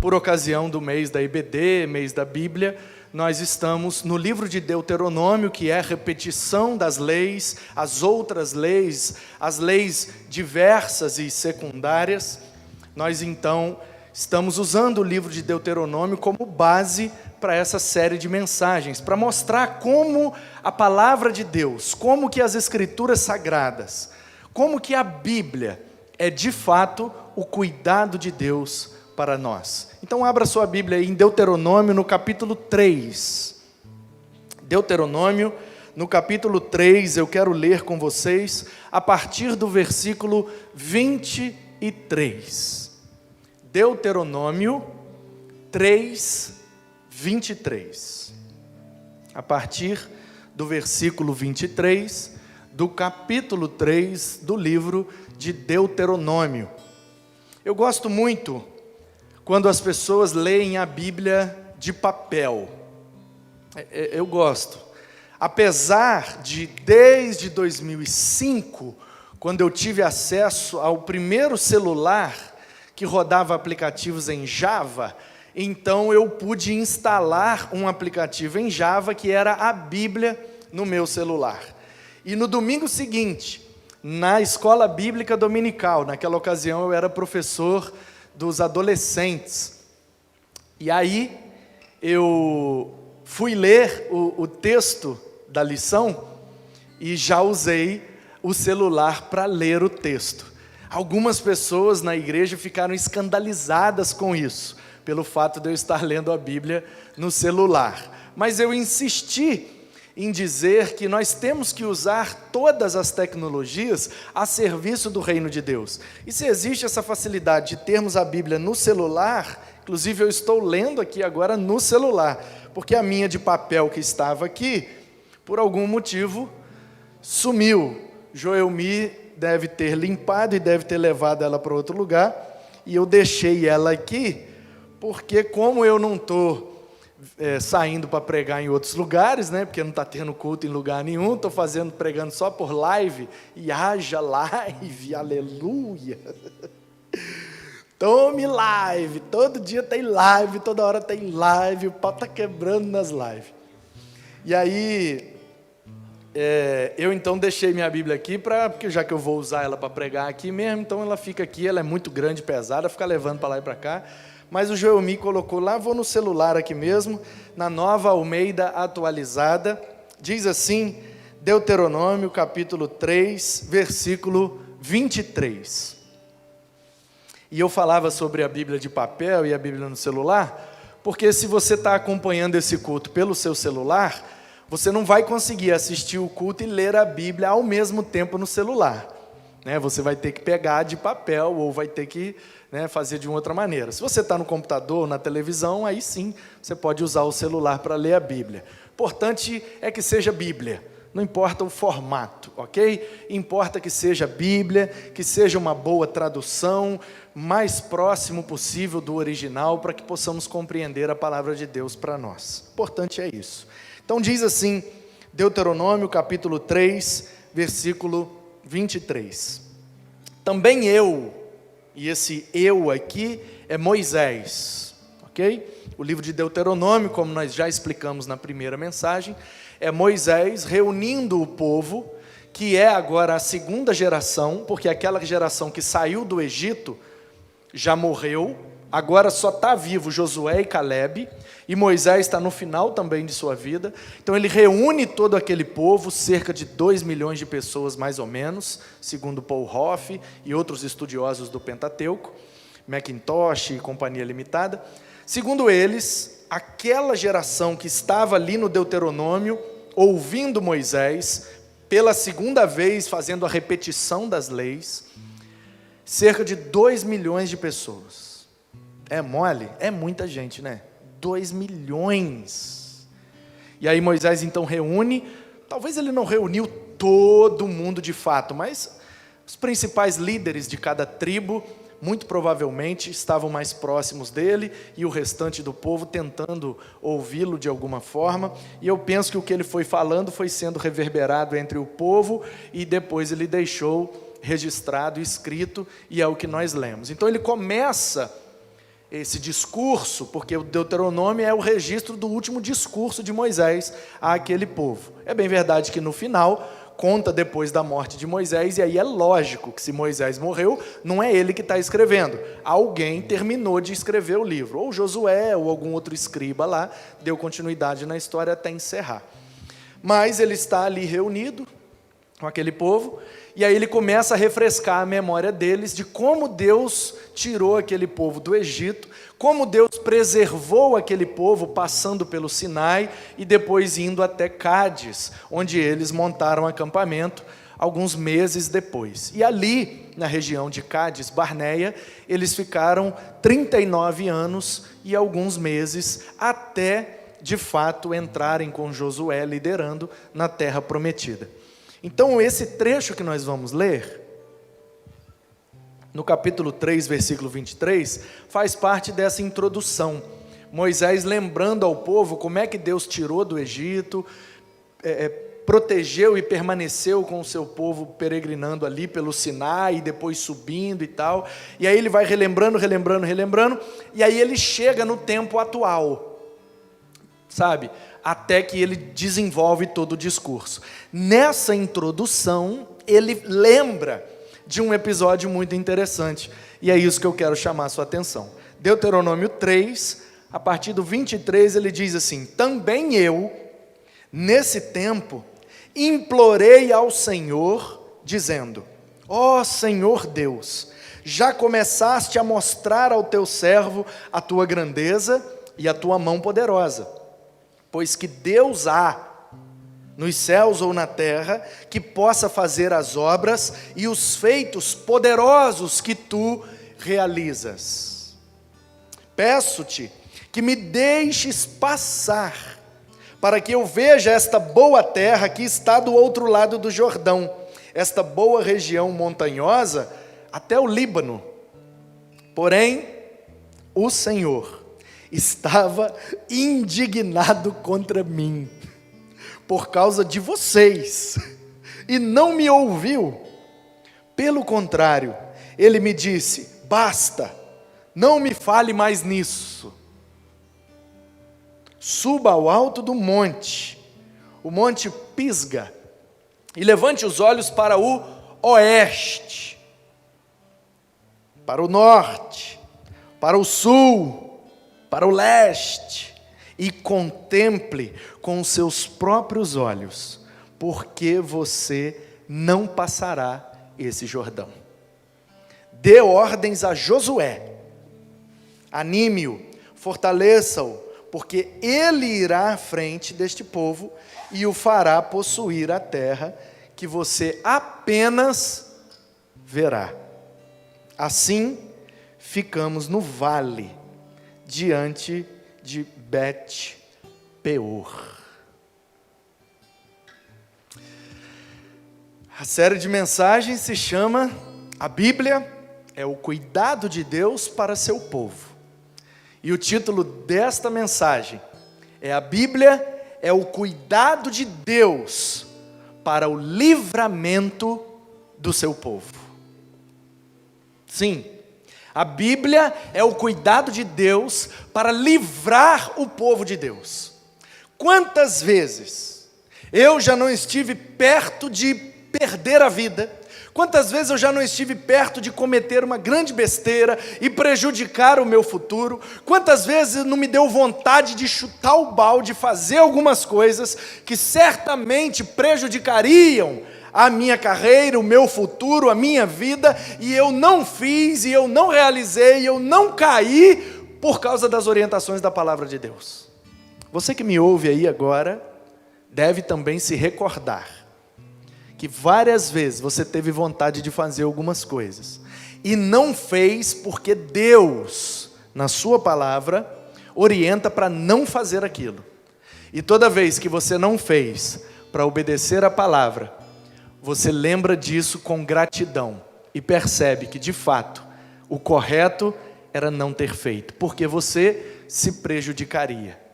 por ocasião do mês da IBD, mês da Bíblia, nós estamos no livro de Deuteronômio, que é a repetição das leis, as outras leis, as leis diversas e secundárias. Nós então estamos usando o livro de Deuteronômio como base para essa série de mensagens, para mostrar como a palavra de Deus, como que as Escrituras Sagradas, como que a Bíblia é de fato o cuidado de Deus para nós. Então abra sua Bíblia aí em Deuteronômio no capítulo 3. Deuteronômio no capítulo 3, eu quero ler com vocês a partir do versículo 23. Deuteronômio 3, 23. A partir do versículo 23 do capítulo 3 do livro de Deuteronômio. Eu gosto muito quando as pessoas leem a Bíblia de papel. Eu gosto. Apesar de, desde 2005, quando eu tive acesso ao primeiro celular que rodava aplicativos em Java, então eu pude instalar um aplicativo em Java que era a Bíblia no meu celular. E no domingo seguinte, na escola bíblica dominical, naquela ocasião eu era professor dos adolescentes, e aí eu fui ler o texto da lição e já usei o celular para ler o texto. Algumas pessoas na igreja ficaram escandalizadas com isso, pelo fato de eu estar lendo a Bíblia no celular. Mas eu insisti em dizer que nós temos que usar todas as tecnologias a serviço do reino de Deus. E se existe essa facilidade de termos a Bíblia no celular, inclusive eu estou lendo aqui agora no celular, porque a minha de papel que estava aqui, por algum motivo, sumiu. Joelmi deve ter limpado e deve ter levado ela para outro lugar, e eu deixei ela aqui, porque como eu não estou saindo para pregar em outros lugares, né, porque não está tendo culto em lugar nenhum, estou pregando só por live, e haja live, aleluia. Tome live, todo dia tem live, toda hora tem live, o pau está quebrando nas lives. E aí, eu então deixei minha Bíblia aqui, porque já que eu vou usar ela para pregar aqui mesmo, então ela fica aqui, ela é muito grande, pesada, fica levando para lá e para cá. Mas o Joelmi colocou lá, vou no celular aqui mesmo, na Nova Almeida atualizada, diz assim, Deuteronômio capítulo 3, versículo 23. E eu falava sobre a Bíblia de papel e a Bíblia no celular, porque se você está acompanhando esse culto pelo seu celular, você não vai conseguir assistir o culto e ler a Bíblia ao mesmo tempo no celular, né? Você vai ter que pegar de papel ou vai ter que fazer de uma outra maneira. Se você está no computador, na televisão, aí sim, você pode usar o celular para ler a Bíblia. Importante é que seja Bíblia, não importa o formato, ok? Importa que seja Bíblia, que seja uma boa tradução, mais próximo possível do original, para que possamos compreender a palavra de Deus para nós. Importante é isso. Então diz assim, Deuteronômio capítulo 3, versículo 23. Também eu, e esse eu aqui é Moisés, ok? O livro de Deuteronômio, como nós já explicamos na primeira mensagem, é Moisés reunindo o povo, que é agora a segunda geração, porque aquela geração que saiu do Egito já morreu, agora só está vivo Josué e Calebe, e Moisés está no final também de sua vida. Então ele reúne todo aquele povo, cerca de 2 milhões de pessoas mais ou menos, segundo Paul Hoff e outros estudiosos do Pentateuco, Macintosh e Companhia Limitada. Segundo eles, aquela geração que estava ali no Deuteronômio, ouvindo Moisés, pela segunda vez fazendo a repetição das leis, cerca de 2 milhões de pessoas. É mole? É muita gente, né? 2 milhões. E aí Moisés então reúne, talvez ele não reuniu todo mundo de fato, mas os principais líderes de cada tribo, muito provavelmente estavam mais próximos dele, e o restante do povo tentando ouvi-lo de alguma forma, e eu penso que o que ele foi falando foi sendo reverberado entre o povo, e depois ele deixou registrado, escrito, e é o que nós lemos. Então ele começa esse discurso, porque o Deuteronômio é o registro do último discurso de Moisés àquele povo. É bem verdade que no final conta depois da morte de Moisés, e aí é lógico que se Moisés morreu, não é ele que está escrevendo. Alguém terminou de escrever o livro, ou Josué, ou algum outro escriba lá, deu continuidade na história até encerrar. Mas ele está ali reunido com aquele povo, e aí ele começa a refrescar a memória deles de como Deus tirou aquele povo do Egito, como Deus preservou aquele povo passando pelo Sinai e depois indo até Cádiz, onde eles montaram acampamento alguns meses depois. E ali, na região de Cádiz, Barneia, eles ficaram 39 anos e alguns meses até, de fato, entrarem com Josué liderando na terra prometida. Então, esse trecho que nós vamos ler, no capítulo 3, versículo 23, faz parte dessa introdução. Moisés lembrando ao povo como é que Deus tirou do Egito, protegeu e permaneceu com o seu povo peregrinando ali pelo Sinai, e depois subindo e tal. E aí ele vai relembrando, e aí ele chega no tempo atual, sabe? Até que ele desenvolve todo o discurso. Nessa introdução, ele lembra de um episódio muito interessante, e é isso que eu quero chamar a sua atenção. Deuteronômio 3, a partir do 23, ele diz assim: também eu, nesse tempo, implorei ao Senhor, dizendo: ó Senhor Deus, já começaste a mostrar ao teu servo a tua grandeza e a tua mão poderosa, pois que Deus há, nos céus ou na terra, que possa fazer as obras e os feitos poderosos que tu realizas. Peço-te que me deixes passar, para que eu veja esta boa terra que está do outro lado do Jordão, esta boa região montanhosa até o Líbano. Porém, o Senhor estava indignado contra mim, por causa de vocês, e não me ouviu. Pelo contrário, ele me disse: basta, não me fale mais nisso. Suba ao alto do monte, o monte Pisga, e levante os olhos para o oeste, para o norte, para o sul, para o leste, e contemple com os seus próprios olhos, porque você não passará esse Jordão. Dê ordens a Josué, anime-o, fortaleça-o, porque ele irá à frente deste povo e o fará possuir a terra que você apenas verá. Assim, ficamos no vale, diante de Bet-peor. A série de mensagens se chama A Bíblia é o cuidado de Deus para seu povo. E o título desta mensagem é: a Bíblia é o cuidado de Deus para o livramento do seu povo. Sim, a Bíblia é o cuidado de Deus para livrar o povo de Deus. Quantas vezes eu já não estive perto de perder a vida? Quantas vezes eu já não estive perto de cometer uma grande besteira e prejudicar o meu futuro? Quantas vezes não me deu vontade de chutar o balde, fazer algumas coisas que certamente prejudicariam a minha carreira, o meu futuro, a minha vida, e eu não fiz, e eu não realizei, e eu não caí por causa das orientações da palavra de Deus. Você que me ouve aí agora, deve também se recordar que várias vezes você teve vontade de fazer algumas coisas, e não fez porque Deus, na sua palavra, orienta para não fazer aquilo. E toda vez que você não fez para obedecer a palavra, você lembra disso com gratidão e percebe que, de fato, o correto era não ter feito, porque você se prejudicaria.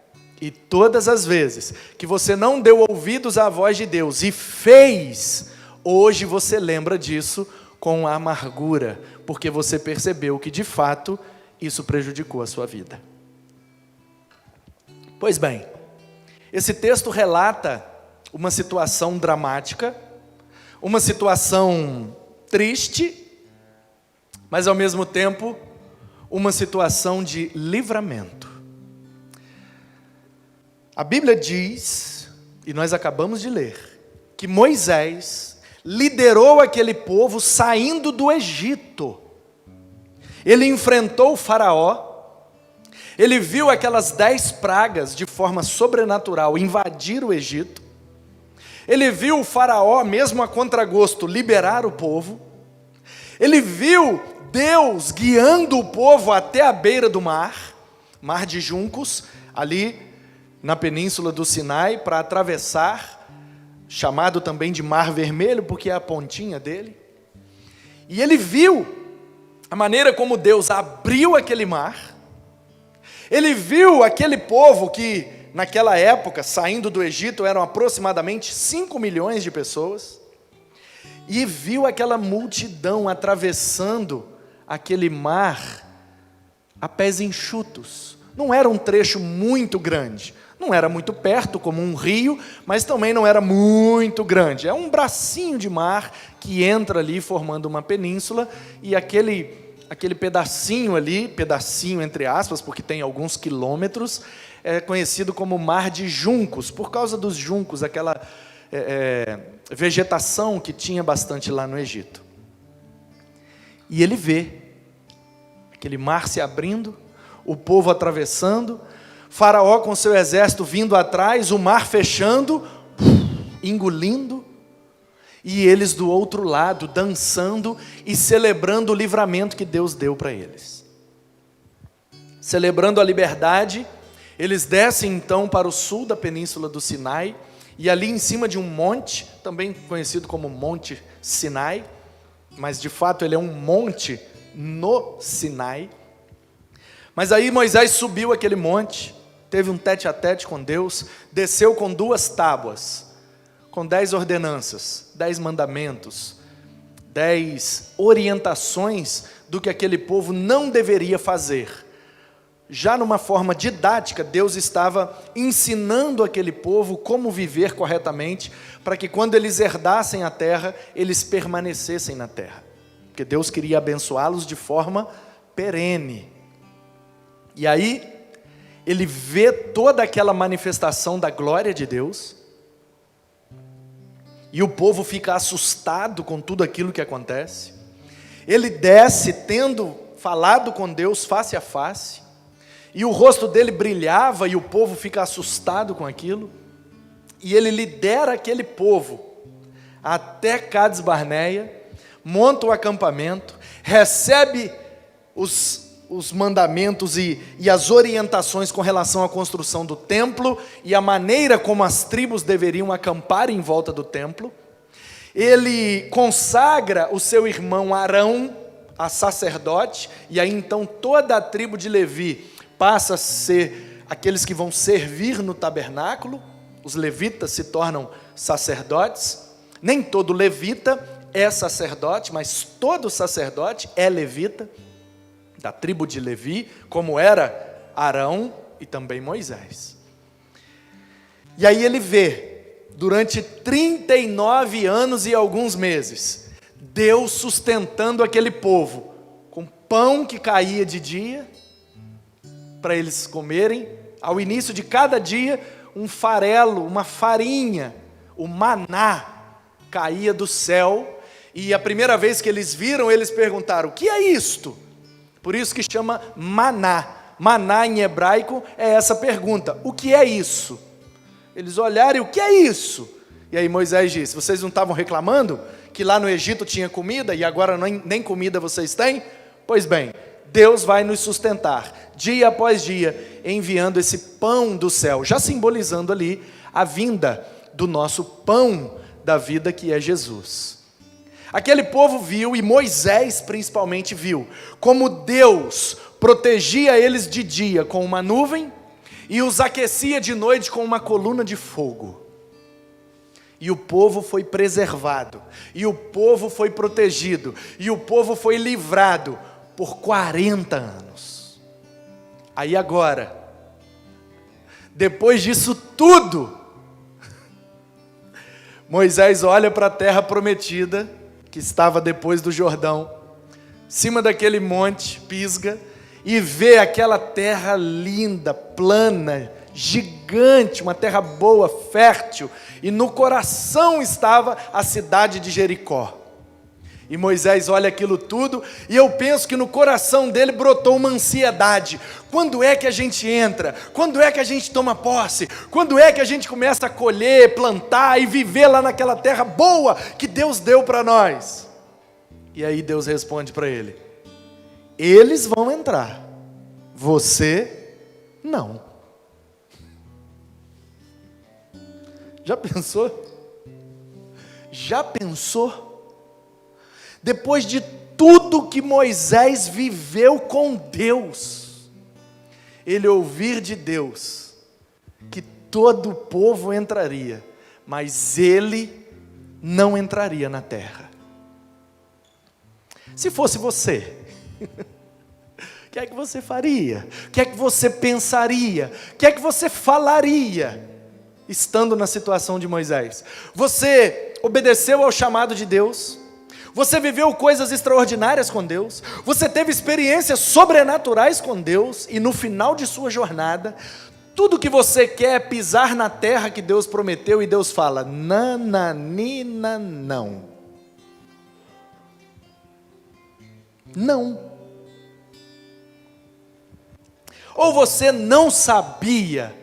E todas as vezes que você não deu ouvidos à voz de Deus e fez, hoje você lembra disso com amargura, porque você percebeu que, de fato, isso prejudicou a sua vida. Pois bem, esse texto relata uma situação dramática, uma situação triste, mas ao mesmo tempo uma situação de livramento. A Bíblia diz, e nós acabamos de ler, que Moisés liderou aquele povo saindo do Egito. Ele enfrentou o faraó, ele viu aquelas 10 pragas de forma sobrenatural invadir o Egito, ele viu o faraó, mesmo a contragosto, liberar o povo, ele viu Deus guiando o povo até a beira do mar, mar de juncos, ali na península do Sinai, para atravessar, chamado também de Mar Vermelho, porque é a pontinha dele. E ele viu a maneira como Deus abriu aquele mar, ele viu aquele povo que, naquela época, saindo do Egito, eram aproximadamente 5 milhões de pessoas, e viu aquela multidão atravessando aquele mar a pés enxutos. Não era um trecho muito grande, não era muito perto, como um rio, mas também não era muito grande. É um bracinho de mar que entra ali formando uma península, e aquele pedacinho ali, pedacinho entre aspas, porque tem alguns quilômetros, é conhecido como Mar de Juncos, por causa dos juncos, aquela vegetação que tinha bastante lá no Egito. E ele vê aquele mar se abrindo, o povo atravessando, Faraó com seu exército vindo atrás, o mar fechando, engolindo, e eles do outro lado, dançando e celebrando o livramento que Deus deu para eles. Celebrando a liberdade, eles descem então para o sul da península do Sinai, e ali em cima de um monte, também conhecido como Monte Sinai, mas de fato ele é um monte no Sinai. Mas aí Moisés subiu aquele monte, teve um tete-a-tete com Deus, desceu com 2 tábuas, com 10 ordenanças, 10 mandamentos, 10 orientações do que aquele povo não deveria fazer. Já numa forma didática, Deus estava ensinando aquele povo como viver corretamente, para que quando eles herdassem a terra, eles permanecessem na terra. Porque Deus queria abençoá-los de forma perene. E aí, ele vê toda aquela manifestação da glória de Deus, e o povo fica assustado com tudo aquilo que acontece. Ele desce tendo falado com Deus face a face, e o rosto dele brilhava, e o povo fica assustado com aquilo, e ele lidera aquele povo até Cades Barneia, monta o acampamento, recebe os mandamentos e as orientações com relação à construção do templo e a maneira como as tribos deveriam acampar em volta do templo. Ele consagra o seu irmão Arão a sacerdote, e aí então toda a tribo de Levi passa a ser aqueles que vão servir no tabernáculo. Os levitas se tornam sacerdotes. Nem todo levita é sacerdote, mas todo sacerdote é levita, da tribo de Levi, como era Arão e também Moisés. E aí ele vê, durante 39 anos e alguns meses, Deus sustentando aquele povo, com pão que caía de dia, para eles comerem, ao início de cada dia, um farelo, uma farinha, o maná, caía do céu, e a primeira vez que eles viram, eles perguntaram: o que é isto? Por isso que chama maná. Maná em hebraico é essa pergunta: o que é isso? Eles olharam e: o que é isso? E aí Moisés disse: vocês não estavam reclamando que lá no Egito tinha comida e agora nem comida vocês têm? Pois bem, Deus vai nos sustentar dia após dia, enviando esse pão do céu, já simbolizando ali a vinda do nosso pão da vida, que é Jesus. Aquele povo viu, e Moisés principalmente viu, como Deus protegia eles de dia com uma nuvem e os aquecia de noite com uma coluna de fogo. E o povo foi preservado, e o povo foi protegido, e o povo foi livrado por 40 anos. Aí agora, depois disso tudo, Moisés olha para a terra prometida, que estava depois do Jordão, cima daquele monte, Pisga, e vê aquela terra linda, plana, gigante, uma terra boa, fértil, e no coração estava a cidade de Jericó. E Moisés olha aquilo tudo, e eu penso que no coração dele brotou uma ansiedade. Quando é que a gente entra? Quando é que a gente toma posse? Quando é que a gente começa a colher, plantar e viver lá naquela terra boa que Deus deu para nós? E aí Deus responde para ele: eles vão entrar, você não. Já pensou? Já pensou? Depois de tudo que Moisés viveu com Deus, ele ouvir de Deus que todo o povo entraria, mas ele não entraria na terra. Se fosse você, o que é que você faria? O que é que você pensaria? O que é que você falaria, estando na situação de Moisés? Você obedeceu ao chamado de Deus? Você viveu coisas extraordinárias com Deus? Você teve experiências sobrenaturais com Deus? E no final de sua jornada, tudo que você quer é pisar na terra que Deus prometeu, e Deus fala: nananina, não. Não. Ou você não sabia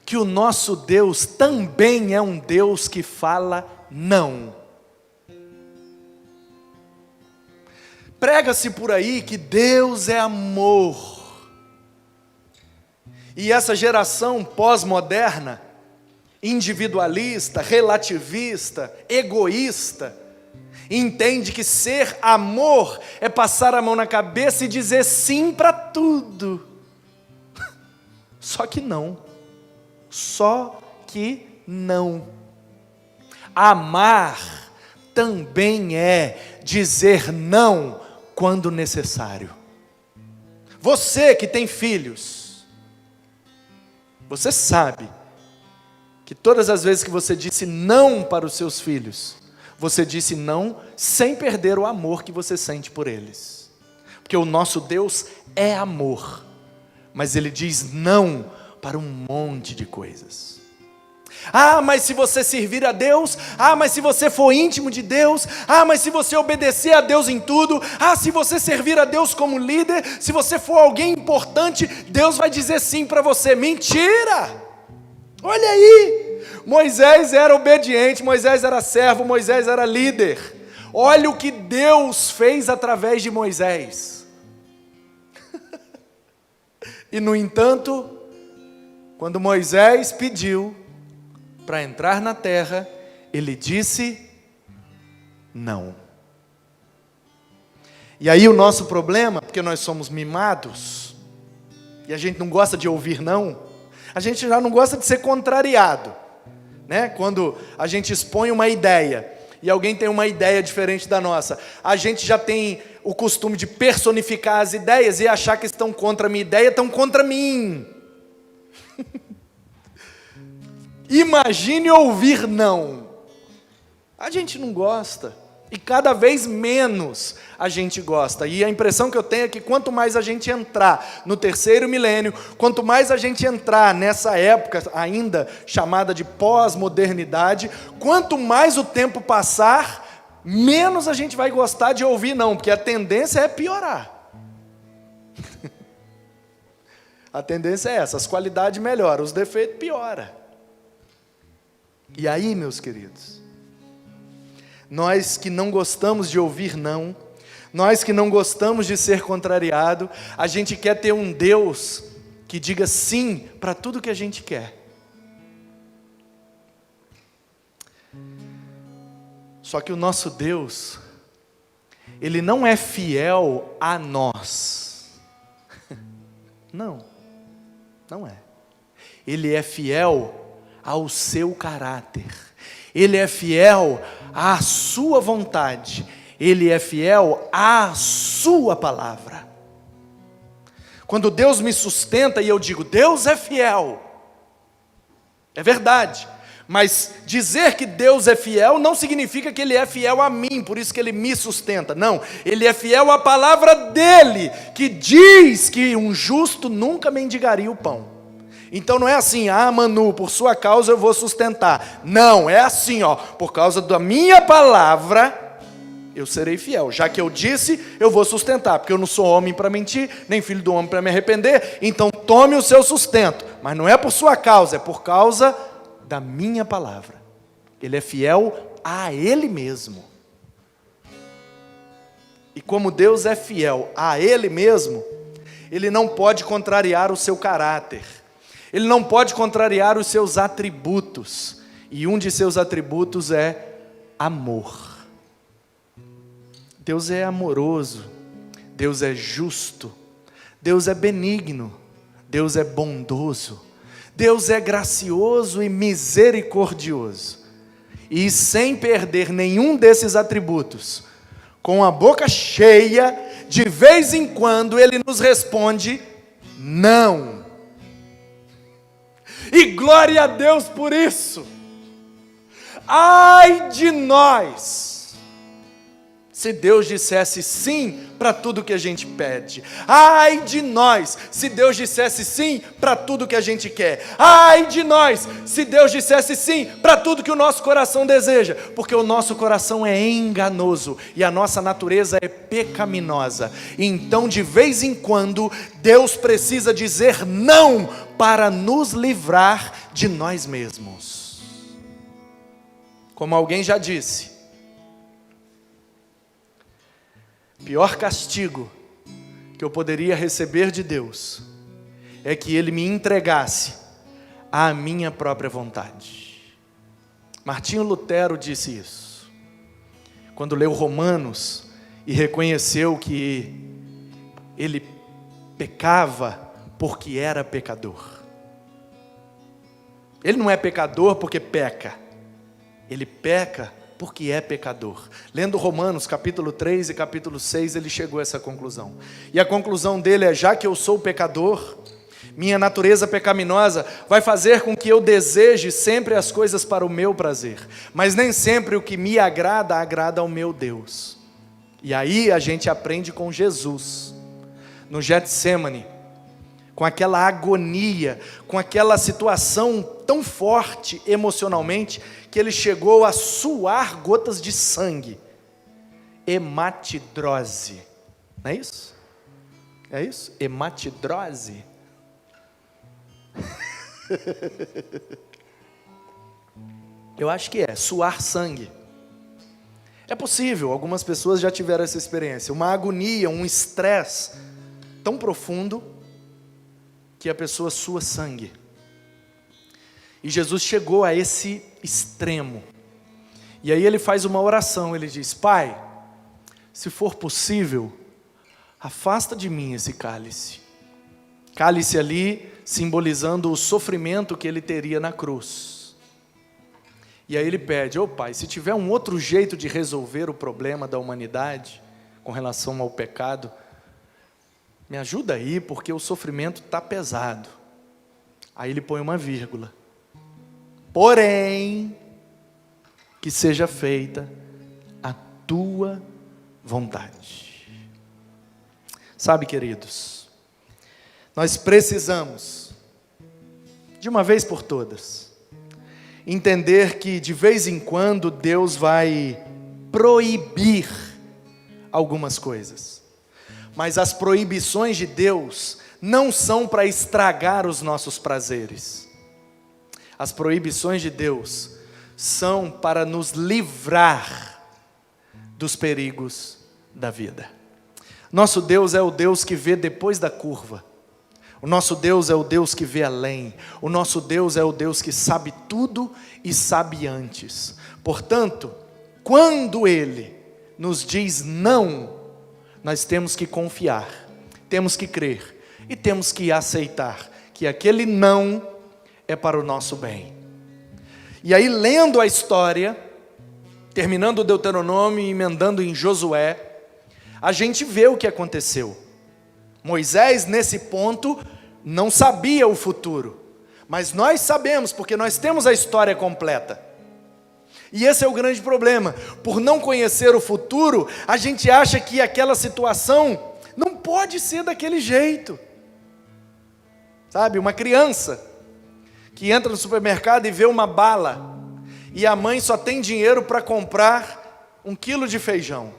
que o nosso Deus também é um Deus que fala não? Prega-se por aí que Deus é amor. E essa geração pós-moderna, individualista, relativista, egoísta, entende que ser amor é passar a mão na cabeça e dizer sim para tudo. Só que não. Só que não. Amar também é dizer não quando necessário. Você que tem filhos, você sabe que todas as vezes que você disse não para os seus filhos, você disse não sem perder o amor que você sente por eles. Porque o nosso Deus é amor, mas Ele diz não para um monte de coisas. Ah, mas se você servir a Deus, ah, mas se você for íntimo de Deus, ah, mas se você obedecer a Deus em tudo, ah, se você servir a Deus como líder, se você for alguém importante, Deus vai dizer sim para você. Mentira! Olha aí, Moisés era obediente, Moisés era servo, Moisés era líder. Olha o que Deus fez através de Moisés. E no entanto, quando Moisés pediu para entrar na terra, ele disse não. E aí o nosso problema, porque nós somos mimados, e a gente não gosta de ouvir não, a gente já não gosta de ser contrariado, né? Quando a gente expõe uma ideia, e alguém tem uma ideia diferente da nossa, a gente já tem o costume de personificar as ideias, e achar que estão contra a minha ideia, estão contra mim. Imagine ouvir não. A gente não gosta, e cada vez menos a gente gosta. E a impressão que eu tenho é que quanto mais a gente entrar no terceiro milênio, quanto mais a gente entrar nessa época ainda chamada de pós-modernidade, quanto mais o tempo passar, menos a gente vai gostar de ouvir não, porque a tendência é piorar. A tendência é essa, as qualidades melhoram, os defeitos pioram. E aí, meus queridos, nós que não gostamos de ouvir não, nós que não gostamos de ser contrariado, a gente quer ter um Deus que diga sim para tudo que a gente quer. Só que o nosso Deus, Ele não é fiel a nós. Não, não é. Ele é fiel ao seu caráter, Ele é fiel à sua vontade, Ele é fiel à sua palavra. Quando Deus me sustenta e eu digo, Deus é fiel, é verdade. Mas dizer que Deus é fiel não significa que Ele é fiel a mim, por isso que Ele me sustenta. Não, Ele é fiel à palavra dEle, que diz que um justo nunca mendigaria o pão. Então não é assim, Manu, por sua causa eu vou sustentar. Não, é assim, por causa da minha palavra, eu serei fiel. Já que eu disse, eu vou sustentar, porque eu não sou homem para mentir, nem filho do homem para me arrepender. Então tome o seu sustento, mas não é por sua causa, é por causa da minha palavra. Ele é fiel a Ele mesmo. E como Deus é fiel a Ele mesmo, Ele não pode contrariar o seu caráter. Ele não pode contrariar os seus atributos. E um de seus atributos é amor. Deus é amoroso. Deus é justo. Deus é benigno. Deus é bondoso. Deus é gracioso e misericordioso. E sem perder nenhum desses atributos, com a boca cheia, de vez em quando Ele nos responde, não. E glória a Deus por isso. Ai de nós, se Deus dissesse sim para tudo que a gente pede. Ai de nós, se Deus dissesse sim para tudo que a gente quer. Ai de nós, se Deus dissesse sim para tudo que o nosso coração deseja. Porque o nosso coração é enganoso e a nossa natureza é pecaminosa. Então, de vez em quando, Deus precisa dizer não para nos livrar de nós mesmos. Como alguém já disse, pior castigo que eu poderia receber de Deus é que Ele me entregasse à minha própria vontade. Martinho Lutero disse isso, quando leu Romanos e reconheceu que ele pecava porque era pecador. Ele não é pecador porque peca, ele peca porque é pecador. Lendo Romanos capítulo 3 e capítulo 6, ele chegou a essa conclusão. E a conclusão dele é, já que eu sou pecador, minha natureza pecaminosa vai fazer com que eu deseje sempre as coisas para o meu prazer, mas nem sempre o que me agrada, agrada ao meu Deus. E aí a gente aprende com Jesus, no Getsêmani, com aquela agonia, com aquela situação tão forte emocionalmente, que ele chegou a suar gotas de sangue. Hematidrose. Não é isso? É isso? Hematidrose. Eu acho que é, suar sangue. É possível, algumas pessoas já tiveram essa experiência. Uma agonia, um estresse tão profundo que a pessoa sua sangue. E Jesus chegou a esse extremo. E aí ele faz uma oração, ele diz, Pai, se for possível, afasta de mim esse cálice. Cálice ali, simbolizando o sofrimento que ele teria na cruz. E aí ele pede, Pai, se tiver um outro jeito de resolver o problema da humanidade, com relação ao pecado, me ajuda aí, porque o sofrimento está pesado. Aí ele põe uma vírgula. Porém, que seja feita a tua vontade. Sabe, queridos, nós precisamos, de uma vez por todas, entender que de vez em quando Deus vai proibir algumas coisas. Mas as proibições de Deus não são para estragar os nossos prazeres. As proibições de Deus são para nos livrar dos perigos da vida. Nosso Deus é o Deus que vê depois da curva. O nosso Deus é o Deus que vê além. O nosso Deus é o Deus que sabe tudo e sabe antes. Portanto, quando Ele nos diz não, nós temos que confiar, temos que crer e temos que aceitar que aquele não é para o nosso bem. E aí, lendo a história, terminando o Deuteronômio e emendando em Josué, a gente vê o que aconteceu. Moisés, nesse ponto, não sabia o futuro. Mas nós sabemos, porque nós temos a história completa. E esse é o grande problema. Por não conhecer o futuro, a gente acha que aquela situação não pode ser daquele jeito. Sabe, uma criança que entra no supermercado e vê uma bala, e a mãe só tem dinheiro para comprar 1 quilo de feijão.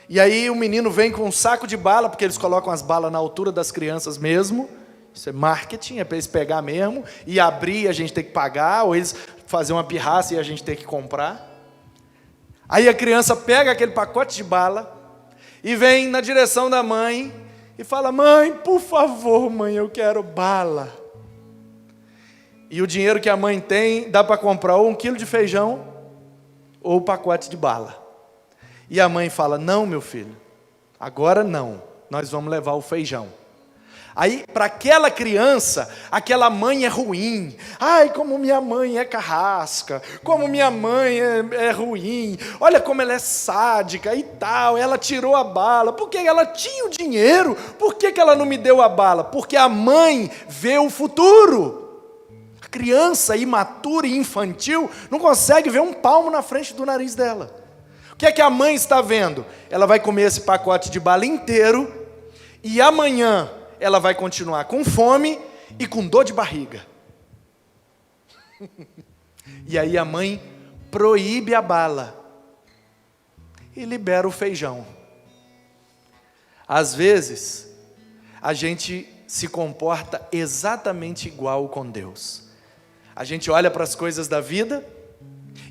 E aí o menino vem com um saco de bala, porque eles colocam as balas na altura das crianças mesmo. Isso é marketing, é para eles pegar mesmo, e abrir e a gente tem que pagar, ou eles fazer uma pirraça e a gente tem que comprar. Aí a criança pega aquele pacote de bala e vem na direção da mãe e fala: mãe, por favor, mãe, eu quero bala. E o dinheiro que a mãe tem dá para comprar ou 1 quilo de feijão ou o pacote de bala. E a mãe fala: não, meu filho, agora não, nós vamos levar o feijão. Aí, para aquela criança, aquela mãe é ruim. Ai, como minha mãe é carrasca, como minha mãe é ruim, olha como ela é sádica e tal, ela tirou a bala, porque ela tinha o dinheiro, por que ela não me deu a bala? Porque a mãe vê o futuro. A criança imatura e infantil não consegue ver um palmo na frente do nariz dela. O que é que a mãe está vendo? Ela vai comer esse pacote de bala inteiro, e amanhã ela vai continuar com fome e com dor de barriga. E aí a mãe proíbe a bala e libera o feijão. Às vezes, a gente se comporta exatamente igual com Deus. A gente olha para as coisas da vida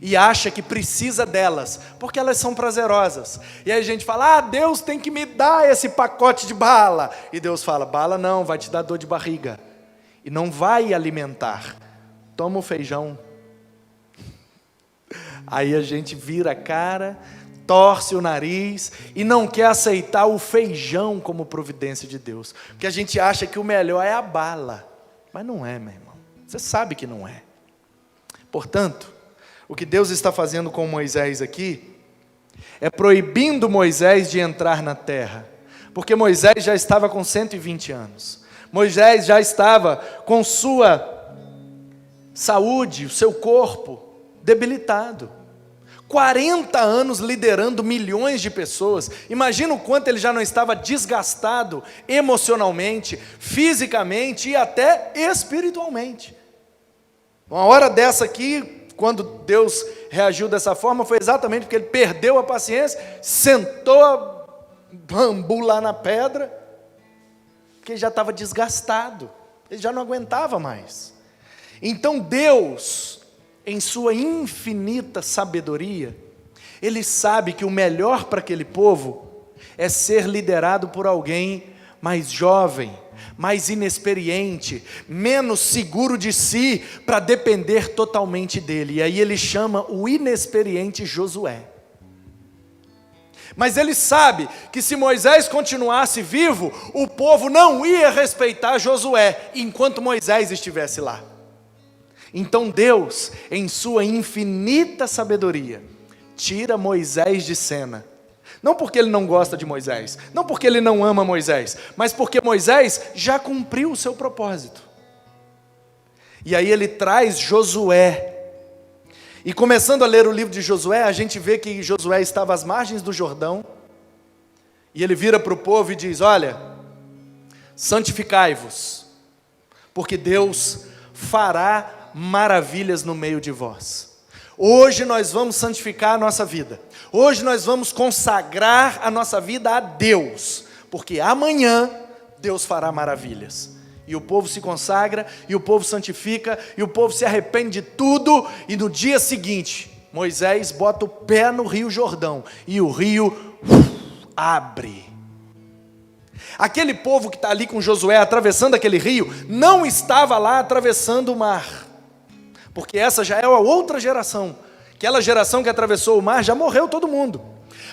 e acha que precisa delas, porque elas são prazerosas. E aí a gente fala: Deus tem que me dar esse pacote de bala. E Deus fala: bala não, vai te dar dor de barriga. E não vai alimentar. Toma o feijão. Aí a gente vira a cara, torce o nariz e não quer aceitar o feijão como providência de Deus. Porque a gente acha que o melhor é a bala. Mas não é, meu irmão. Você sabe que não é. Portanto, o que Deus está fazendo com Moisés aqui é proibindo Moisés de entrar na terra, porque Moisés já estava com 120 anos. Moisés já estava com sua saúde, o seu corpo debilitado. 40 anos liderando milhões de pessoas. Imagina o quanto ele já não estava desgastado emocionalmente, fisicamente e até espiritualmente. Uma hora dessa aqui, quando Deus reagiu dessa forma, foi exatamente porque ele perdeu a paciência, sentou bambu lá na pedra, porque ele já estava desgastado, ele já não aguentava mais. Então Deus, em sua infinita sabedoria, Ele sabe que o melhor para aquele povo é ser liderado por alguém mais jovem, mais inexperiente, menos seguro de si, para depender totalmente dele. E aí ele chama o inexperiente Josué. Mas ele sabe que se Moisés continuasse vivo, o povo não ia respeitar Josué, enquanto Moisés estivesse lá. Então Deus, em sua infinita sabedoria, tira Moisés de cena. Não porque ele não gosta de Moisés, não porque ele não ama Moisés, mas porque Moisés já cumpriu o seu propósito. E aí ele traz Josué. E começando a ler o livro de Josué, a gente vê que Josué estava às margens do Jordão, e ele vira para o povo e diz: olha, santificai-vos, porque Deus fará maravilhas no meio de vós. Hoje nós vamos santificar a nossa vida. Hoje nós vamos consagrar a nossa vida a Deus, porque amanhã Deus fará maravilhas. E o povo se consagra, e o povo santifica, e o povo se arrepende de tudo, e no dia seguinte, Moisés bota o pé no rio Jordão, e o rio abre. Aquele povo que está ali com Josué atravessando aquele rio, não estava lá atravessando o mar, porque essa já é a outra geração. Aquela geração que atravessou o mar, já morreu todo mundo.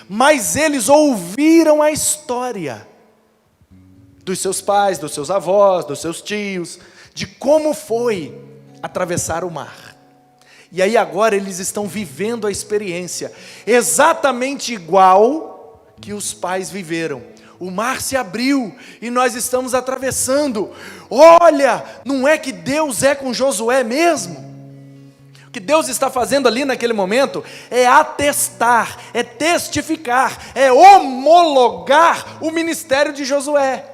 Mas eles ouviram a história dos seus pais, dos seus avós, dos seus tios, de como foi atravessar o mar. E aí agora eles estão vivendo a experiência exatamente igual que os pais viveram. o mar se abriu e nós estamos atravessando. Olha, não é que Deus é com Josué mesmo? O que Deus está fazendo ali naquele momento é atestar, é testificar, é homologar o ministério de Josué.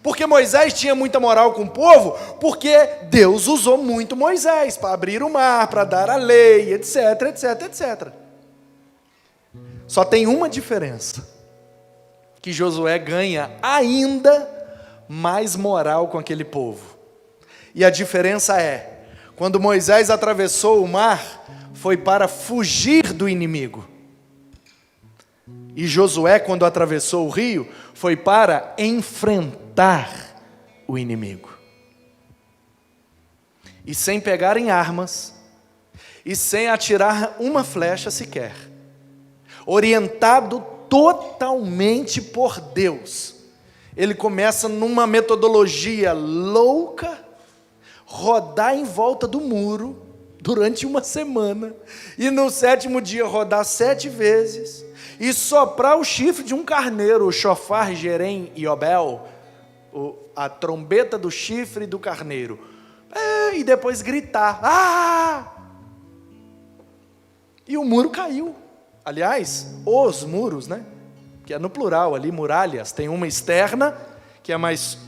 Porque Moisés tinha muita moral com o povo, porque Deus usou muito Moisés para abrir o mar, para dar a lei, etc, etc, etc. Só tem uma diferença, que Josué ganha ainda mais moral com aquele povo. E a diferença é, quando Moisés atravessou o mar, foi para fugir do inimigo. E Josué, quando atravessou o rio, foi para enfrentar o inimigo. E sem pegar em armas, e sem atirar uma flecha sequer, orientado totalmente por Deus, ele começa numa metodologia louca, rodar em volta do muro durante uma semana, e no 7º dia rodar 7 vezes, e soprar o chifre de um carneiro, o shofar, Jerem e Obel, a trombeta do chifre do carneiro, e depois gritar, e o muro caiu. Aliás, os muros, né? Que é no plural ali, muralhas. Tem uma externa, que é mais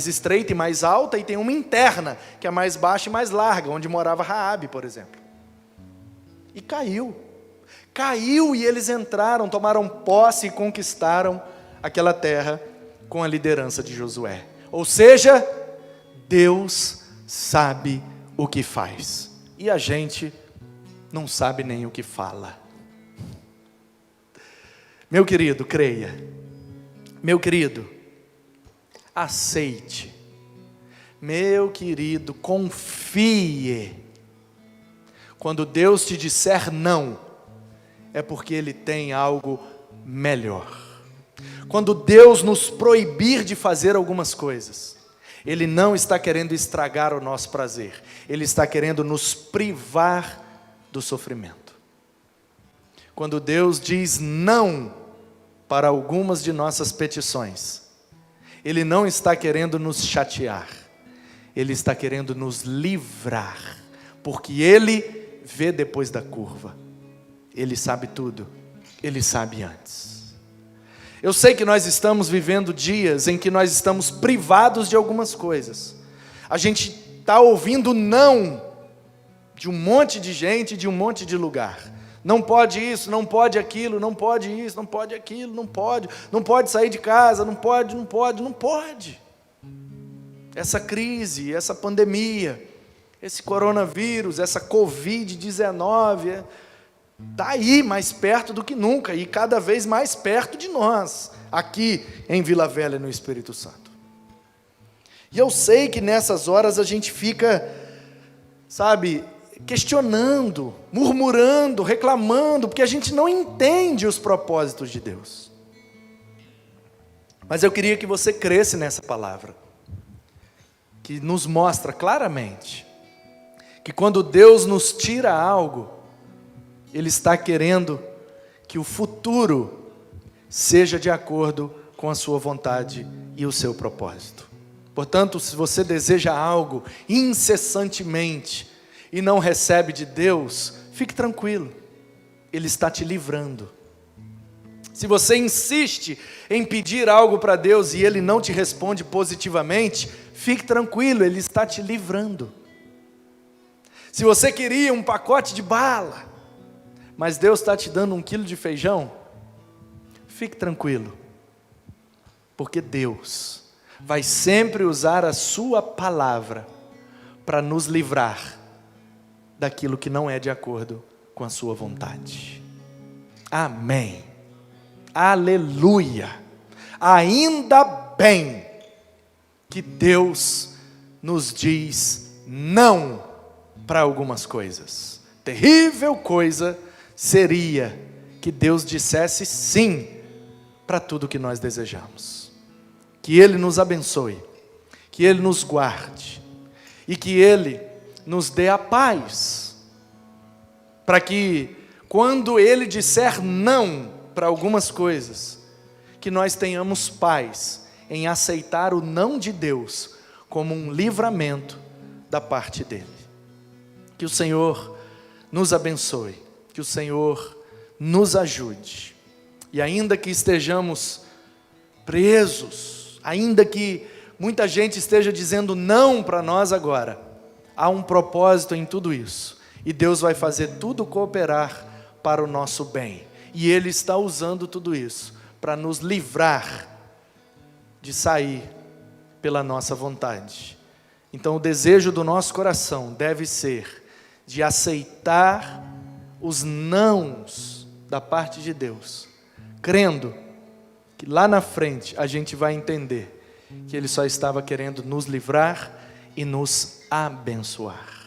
estreita e mais alta, e tem uma interna, que é mais baixa e mais larga, onde morava Raabe, por exemplo. E caiu. Caiu e eles entraram, tomaram posse e conquistaram aquela terra com a liderança de Josué. Ou seja, Deus sabe o que faz. E a gente não sabe nem o que fala. Meu querido, creia. Meu querido, aceite. Meu querido, confie. Quando Deus te disser não, é porque Ele tem algo melhor. Quando Deus nos proibir de fazer algumas coisas, Ele não está querendo estragar o nosso prazer, Ele está querendo nos privar do sofrimento. Quando Deus diz não para algumas de nossas petições, Ele não está querendo nos chatear, Ele está querendo nos livrar, porque Ele vê depois da curva, Ele sabe tudo, Ele sabe antes. Eu sei que nós estamos vivendo dias em que nós estamos privados de algumas coisas, a gente está ouvindo não de um monte de gente, de um monte de lugar. Não pode isso, não pode aquilo, não pode isso, não pode aquilo, não pode sair de casa, não pode. Essa crise, essa pandemia, esse coronavírus, essa Covid-19, está aí mais perto do que nunca, e cada vez mais perto de nós, aqui em Vila Velha, no Espírito Santo. E eu sei que nessas horas a gente fica, questionando, murmurando, reclamando, porque a gente não entende os propósitos de Deus. Mas eu queria que você cresce nessa palavra, que nos mostra claramente, que quando Deus nos tira algo, Ele está querendo que o futuro seja de acordo com a sua vontade e o seu propósito. Portanto, se você deseja algo incessantemente, e não recebe de Deus, fique tranquilo, Ele está te livrando. Se você insiste em pedir algo para Deus e Ele não te responde positivamente, fique tranquilo, Ele está te livrando. Se você queria um pacote de bala, mas Deus está te dando 1 quilo de feijão, fique tranquilo, porque Deus vai sempre usar a sua palavra para nos livrar daquilo que não é de acordo com a sua vontade. Amém. Aleluia. Ainda bem que Deus nos diz não para algumas coisas. Terrível coisa seria que Deus dissesse sim para tudo que nós desejamos. Que Ele nos abençoe, que Ele nos guarde e que Ele nos dê a paz, para que quando Ele disser não para algumas coisas, que nós tenhamos paz em aceitar o não de Deus como um livramento da parte dele. Que o Senhor nos abençoe, que o Senhor nos ajude. E ainda que estejamos presos, ainda que muita gente esteja dizendo não para nós agora, há um propósito em tudo isso. E Deus vai fazer tudo cooperar para o nosso bem. E Ele está usando tudo isso para nos livrar de sair pela nossa vontade. Então o desejo do nosso coração deve ser de aceitar os nãos da parte de Deus, crendo que lá na frente a gente vai entender que Ele só estava querendo nos livrar e nos abençoar.